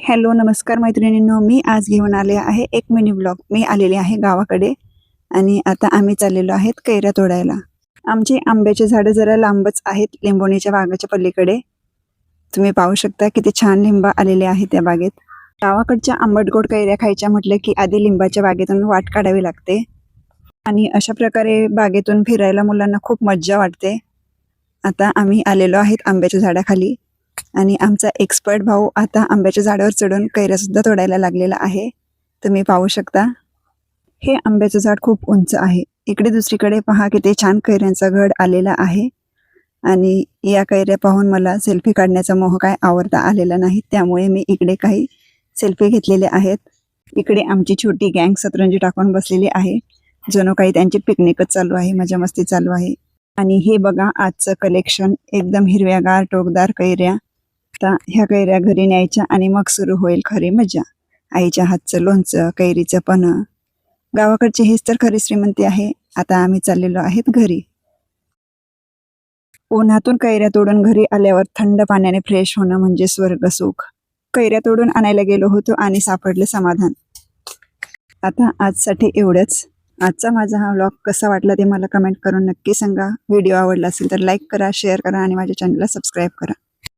Hello नमस्कार मैत्रिणींनो, मी आज घेऊन आले आहे एक मिनी ब्लॉग। मी आलेले आहे गावाकडे आणि आता आम्ही चाललेलो आहेत कैऱ्या तोडायला। आमची आंब्याची झाडं जरा लांबच आहेत, लिंबोणीच्या बागेच्या पलीकडे। तुम्ही पाहू शकता किती छान लिंब आलेले आहेत त्या बागेत। गावाकडच्या आंबट गोड कैऱ्या खायच्या म्हटलं की आधी लिंबाच्या बागेतून वाट काढावी लागते आणि अशा प्रकारे बागेतून फिरायला मुलांना खूप मज्जा वाटते। आता आम्ही आलेलो आहेत आंब्याच्या झाडाखाली आणि आमचा एक्सपर्ट भाऊ आता आंब्याच्या झाडावर चढून कैऱ्या सुद्धा तोडायला लागलेला आहे। तुम्ही पाहू शकता हे आंब्याचं झाड खूप उंच आहे। इकडे दुसरीकडे पहा किती छान कैऱ्यांचा घड आलेला आहे आणि या कैऱ्या पाहून मला सेल्फी काढण्याचा मोह काय आवडता आलेला नाही, त्यामुळे मी इकडे काही सेल्फी घेतलेले आहेत। इकडे आमची छोटी गँग सतरंजी टाकून बसलेली आहे, जणू काही त्यांची पिकनिकच चालू आहे, मजा मस्ती चालू आहे। आणि हे बघा आजचं कलेक्शन, एकदम हिरव्यागार टोकदार कैऱ्या। आता ह्या कैऱ्या घरी न्यायच्या आणि मग सुरू होईल खरी मजा। आईच्या हातचं लोणचं, कैरीचं पन्ह, गावाकडची हीच तर खरी श्रीमंती आहे। आता आम्ही चाललेलो आहेत घरी। उन्हातून कैऱ्या तोडून घरी आल्यावर थंड पाण्याने फ्रेश होणं म्हणजे स्वर्ग सुख। कैऱ्या तोडून आणायला गेलो होतो आणि सापडले समाधान। आता आजसाठी एवढंच। आजचा माझा हा व्लॉग कसा वाटला ते मला कमेंट करून नक्की सांगा। व्हिडिओ आवडला असेल तर लाईक करा, शेअर करा आणि माझ्या चॅनलला सबस्क्राईब करा।